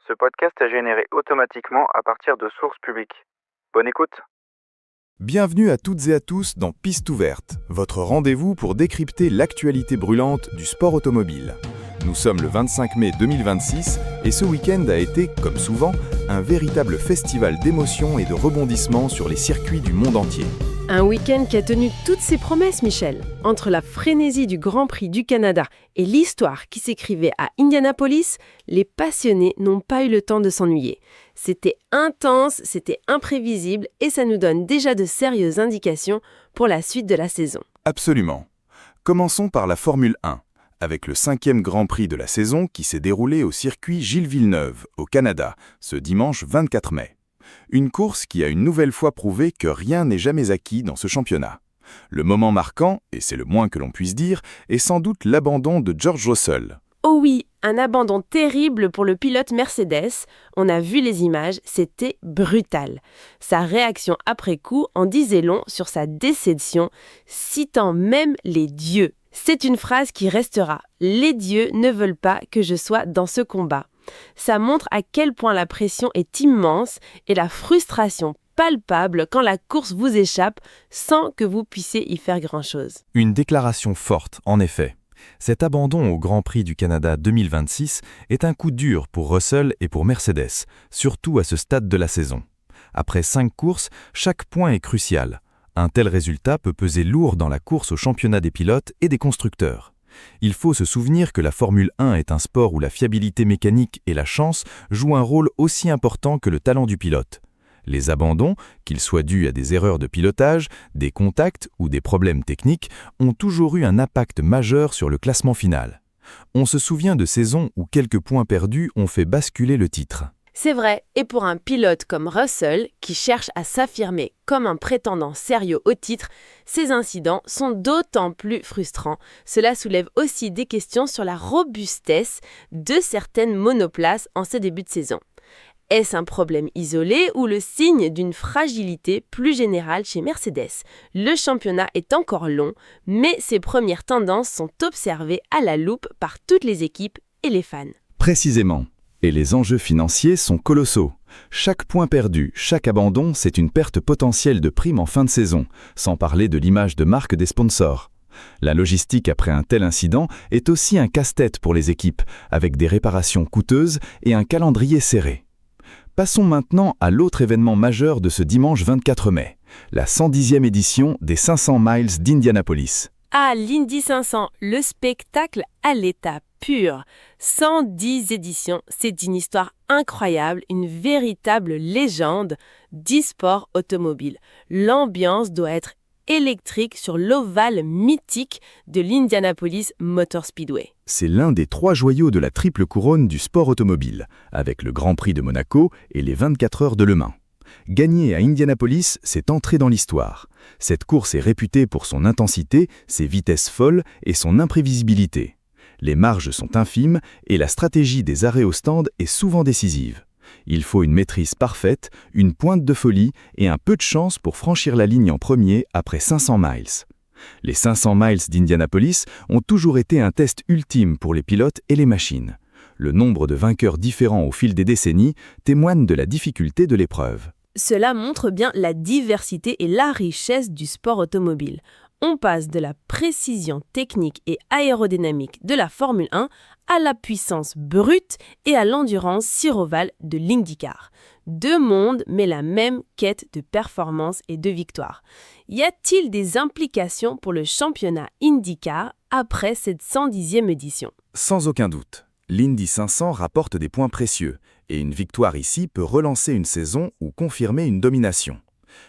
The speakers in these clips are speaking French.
Ce podcast est généré automatiquement à partir de sources publiques. Bonne écoute. Bienvenue à toutes et à tous dans Piste ouverte, votre rendez-vous pour décrypter l'actualité brûlante du sport automobile. Nous sommes le 25 mai 2026 et ce week-end a été, comme souvent, un véritable festival d'émotions et de rebondissements sur les circuits du monde entier. Un week-end qui a tenu toutes ses promesses, Michel. Entre la frénésie du Grand Prix du Canada et l'histoire qui s'écrivait à Indianapolis, les passionnés n'ont pas eu le temps de s'ennuyer. C'était intense, c'était imprévisible et ça nous donne déjà de sérieuses indications pour la suite de la saison. Absolument. Commençons par la Formule 1, avec le 5e Grand Prix de la saison qui s'est déroulé au circuit Gilles Villeneuve, au Canada, ce dimanche 24 mai. Une course qui a une nouvelle fois prouvé que rien n'est jamais acquis dans ce championnat. Le moment marquant, et c'est le moins que l'on puisse dire, est sans doute l'abandon de George Russell. Oh oui, un abandon terrible pour le pilote Mercedes. On a vu les images, c'était brutal. Sa réaction après coup en disait long sur sa déception, citant même les dieux. C'est une phrase qui restera. Les dieux ne veulent pas que je sois dans ce combat. Ça montre à quel point la pression est immense et la frustration palpable quand la course vous échappe sans que vous puissiez y faire grand-chose. Une déclaration forte, en effet. Cet abandon au Grand Prix du Canada 2026 est un coup dur pour Russell et pour Mercedes, surtout à ce stade de la saison. Après 5 courses, chaque point est crucial. Un tel résultat peut peser lourd dans la course au championnat des pilotes et des constructeurs. Il faut se souvenir que la Formule 1 est un sport où la fiabilité mécanique et la chance jouent un rôle aussi important que le talent du pilote. Les abandons, qu'ils soient dus à des erreurs de pilotage, des contacts ou des problèmes techniques, ont toujours eu un impact majeur sur le classement final. On se souvient de saisons où quelques points perdus ont fait basculer le titre. C'est vrai, et pour un pilote comme Russell, qui cherche à s'affirmer comme un prétendant sérieux au titre, ces incidents sont d'autant plus frustrants. Cela soulève aussi des questions sur la robustesse de certaines monoplaces en ce début de saison. Est-ce un problème isolé ou le signe d'une fragilité plus générale chez Mercedes ? Le championnat est encore long, mais ses premières tendances sont observées à la loupe par toutes les équipes et les fans. Précisément. Et les enjeux financiers sont colossaux. Chaque point perdu, chaque abandon, c'est une perte potentielle de primes en fin de saison, sans parler de l'image de marque des sponsors. La logistique après un tel incident est aussi un casse-tête pour les équipes, avec des réparations coûteuses et un calendrier serré. Passons maintenant à l'autre événement majeur de ce dimanche 24 mai, la 110e édition des 500 miles d'Indianapolis. Ah, l'Indy 500, le spectacle à l'état pur. 110 éditions, c'est une histoire incroyable, une véritable légende d'e-sport automobile. L'ambiance doit être électrique sur l'ovale mythique de l'Indianapolis Motor Speedway. C'est l'un des 3 joyaux de la triple couronne du sport automobile, avec le Grand Prix de Monaco et les 24 heures de Le Mans. Gagner à Indianapolis, c'est entrer dans l'histoire. Cette course est réputée pour son intensité, ses vitesses folles et son imprévisibilité. Les marges sont infimes et la stratégie des arrêts au stand est souvent décisive. Il faut une maîtrise parfaite, une pointe de folie et un peu de chance pour franchir la ligne en premier après 500 miles. Les 500 miles d'Indianapolis ont toujours été un test ultime pour les pilotes et les machines. Le nombre de vainqueurs différents au fil des décennies témoigne de la difficulté de l'épreuve. Cela montre bien la diversité et la richesse du sport automobile. On passe de la précision technique et aérodynamique de la Formule 1 à la puissance brute et à l'endurance syrovale de l'IndyCar. 2 mondes, mais la même quête de performance et de victoire. Y a-t-il des implications pour le championnat IndyCar après cette 110e édition ? Sans aucun doute. L'Indy 500 rapporte des points précieux, et une victoire ici peut relancer une saison ou confirmer une domination.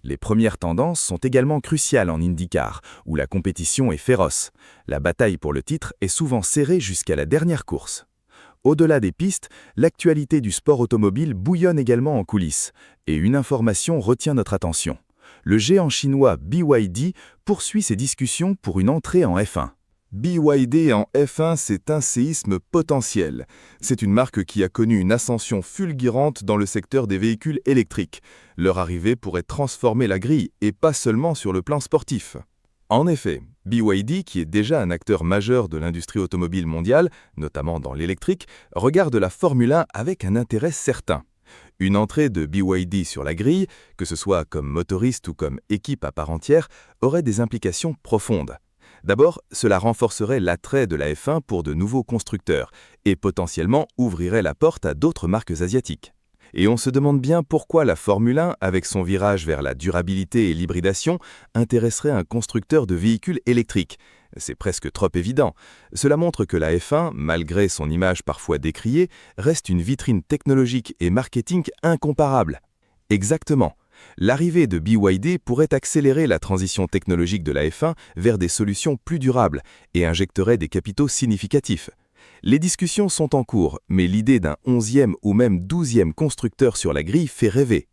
Les premières tendances sont également cruciales en IndyCar, où la compétition est féroce. La bataille pour le titre est souvent serrée jusqu'à la dernière course. Au-delà des pistes, l'actualité du sport automobile bouillonne également en coulisses, et une information retient notre attention. Le géant chinois BYD poursuit ses discussions pour une entrée en F1. BYD en F1, c'est un séisme potentiel. C'est une marque qui a connu une ascension fulgurante dans le secteur des véhicules électriques. Leur arrivée pourrait transformer la grille, et pas seulement sur le plan sportif. En effet, BYD, qui est déjà un acteur majeur de l'industrie automobile mondiale, notamment dans l'électrique, regarde la Formule 1 avec un intérêt certain. Une entrée de BYD sur la grille, que ce soit comme motoriste ou comme équipe à part entière, aurait des implications profondes. D'abord, cela renforcerait l'attrait de la F1 pour de nouveaux constructeurs et potentiellement ouvrirait la porte à d'autres marques asiatiques. Et on se demande bien pourquoi la Formule 1, avec son virage vers la durabilité et l'hybridation, intéresserait un constructeur de véhicules électriques. C'est presque trop évident. Cela montre que la F1, malgré son image parfois décriée, reste une vitrine technologique et marketing incomparable. Exactement. L'arrivée de BYD pourrait accélérer la transition technologique de la F1 vers des solutions plus durables et injecterait des capitaux significatifs. Les discussions sont en cours, mais l'idée d'un 11e ou même 12e constructeur sur la grille fait rêver.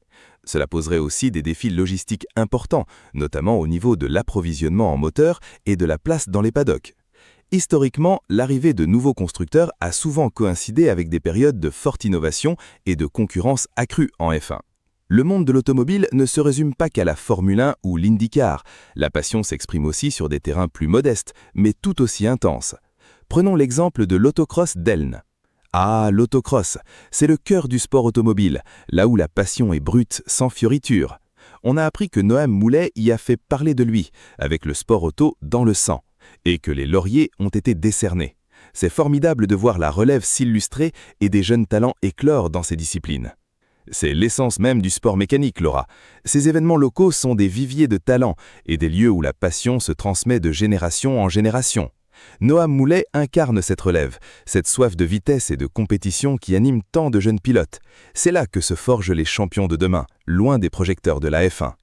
Cela poserait aussi des défis logistiques importants, notamment au niveau de l'approvisionnement en moteurs et de la place dans les paddocks. Historiquement, l'arrivée de nouveaux constructeurs a souvent coïncidé avec des périodes de forte innovation et de concurrence accrue en F1. Le monde de l'automobile ne se résume pas qu'à la Formule 1 ou l'IndyCar. La passion s'exprime aussi sur des terrains plus modestes, mais tout aussi intenses. Prenons l'exemple de l'autocross d'Elne. Ah, l'autocross, c'est le cœur du sport automobile, là où la passion est brute, sans fioritures. On a appris que Noam Moulet y a fait parler de lui, avec le sport auto dans le sang, et que les lauriers ont été décernés. C'est formidable de voir la relève s'illustrer et des jeunes talents éclore dans ces disciplines. C'est l'essence même du sport mécanique, Laura. Ces événements locaux sont des viviers de talents et des lieux où la passion se transmet de génération en génération. Noam Moulet incarne cette relève, cette soif de vitesse et de compétition qui anime tant de jeunes pilotes. C'est là que se forgent les champions de demain, loin des projecteurs de la F1.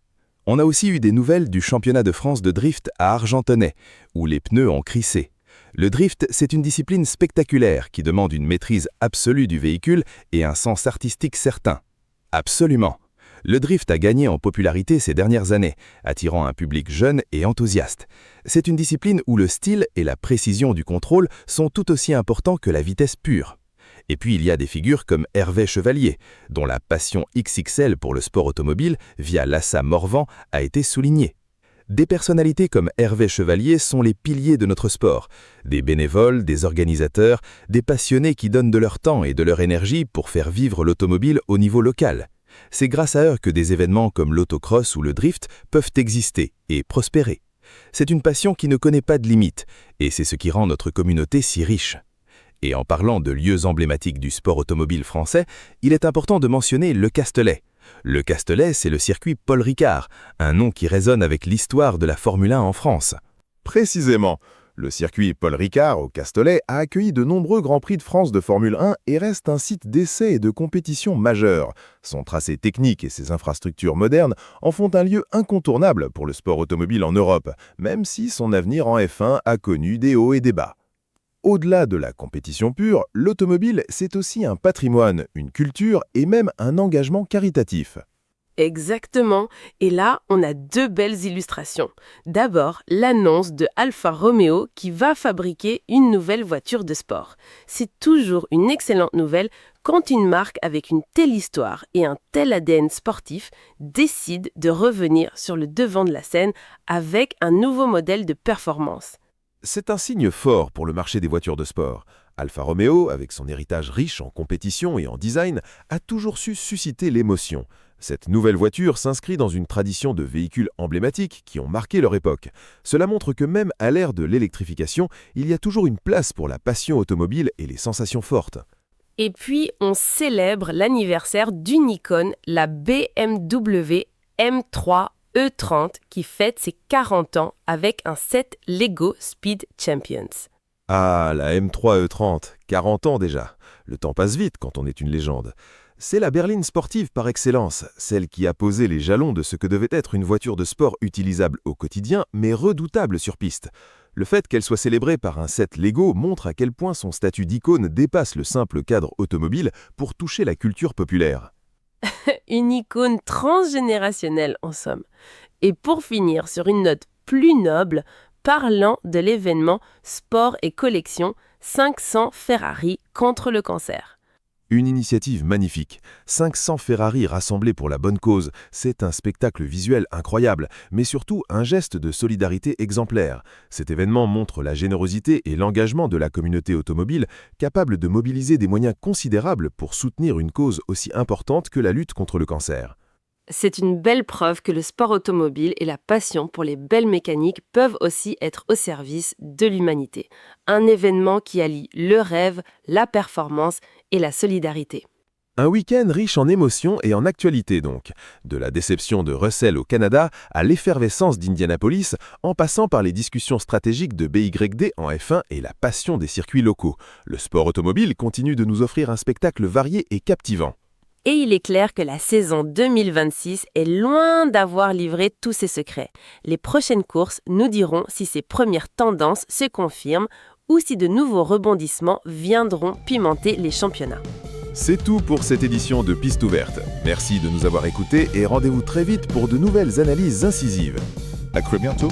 On a aussi eu des nouvelles du championnat de France de drift à Argentonais, où les pneus ont crissé. Le drift, c'est une discipline spectaculaire qui demande une maîtrise absolue du véhicule et un sens artistique certain. Absolument. Le drift a gagné en popularité ces dernières années, attirant un public jeune et enthousiaste. C'est une discipline où le style et la précision du contrôle sont tout aussi importants que la vitesse pure. Et puis il y a des figures comme Hervé Chevalier, dont la passion XXL pour le sport automobile via l'ASSA Morvan a été soulignée. Des personnalités comme Hervé Chevalier sont les piliers de notre sport. Des bénévoles, des organisateurs, des passionnés qui donnent de leur temps et de leur énergie pour faire vivre l'automobile au niveau local. C'est grâce à eux que des événements comme l'autocross ou le drift peuvent exister et prospérer. C'est une passion qui ne connaît pas de limites, et c'est ce qui rend notre communauté si riche. Et en parlant de lieux emblématiques du sport automobile français, il est important de mentionner Le Castellet. Le Castellet, c'est le circuit Paul Ricard, un nom qui résonne avec l'histoire de la Formule 1 en France. Précisément, le circuit Paul Ricard au Castellet a accueilli de nombreux Grands Prix de France de Formule 1 et reste un site d'essai et de compétition majeur. Son tracé technique et ses infrastructures modernes en font un lieu incontournable pour le sport automobile en Europe, même si son avenir en F1 a connu des hauts et des bas. Au-delà de la compétition pure, l'automobile, c'est aussi un patrimoine, une culture et même un engagement caritatif. Exactement. Et là, on a deux belles illustrations. D'abord, l'annonce de Alfa Romeo qui va fabriquer une nouvelle voiture de sport. C'est toujours une excellente nouvelle quand une marque avec une telle histoire et un tel ADN sportif décide de revenir sur le devant de la scène avec un nouveau modèle de performance. C'est un signe fort pour le marché des voitures de sport. Alfa Romeo, avec son héritage riche en compétition et en design, a toujours su susciter l'émotion. Cette nouvelle voiture s'inscrit dans une tradition de véhicules emblématiques qui ont marqué leur époque. Cela montre que même à l'ère de l'électrification, il y a toujours une place pour la passion automobile et les sensations fortes. Et puis, on célèbre l'anniversaire d'une icône, la BMW M3 E30 qui fête ses 40 ans avec un set Lego Speed Champions. Ah, la M3 E30, 40 ans déjà. Le temps passe vite quand on est une légende. C'est la berline sportive par excellence, celle qui a posé les jalons de ce que devait être une voiture de sport utilisable au quotidien, mais redoutable sur piste. Le fait qu'elle soit célébrée par un set Lego montre à quel point son statut d'icône dépasse le simple cadre automobile pour toucher la culture populaire. Une icône transgénérationnelle en somme. Et pour finir sur une note plus noble, parlant de l'événement Sport et Collection 500 Ferrari contre le cancer. Une initiative magnifique. 500 Ferrari rassemblés pour la bonne cause, c'est un spectacle visuel incroyable, mais surtout un geste de solidarité exemplaire. Cet événement montre la générosité et l'engagement de la communauté automobile, capable de mobiliser des moyens considérables pour soutenir une cause aussi importante que la lutte contre le cancer. C'est une belle preuve que le sport automobile et la passion pour les belles mécaniques peuvent aussi être au service de l'humanité. Un événement qui allie le rêve, la performance et la solidarité. Un week-end riche en émotions et en actualités donc. De la déception de Russell au Canada à l'effervescence d'Indianapolis, en passant par les discussions stratégiques de BYD en F1 et la passion des circuits locaux. Le sport automobile continue de nous offrir un spectacle varié et captivant. Et il est clair que la saison 2026 est loin d'avoir livré tous ses secrets. Les prochaines courses nous diront si ces premières tendances se confirment ou si de nouveaux rebondissements viendront pimenter les championnats. C'est tout pour cette édition de Piste ouverte. Merci de nous avoir écoutés et rendez-vous très vite pour de nouvelles analyses incisives. À très bientôt.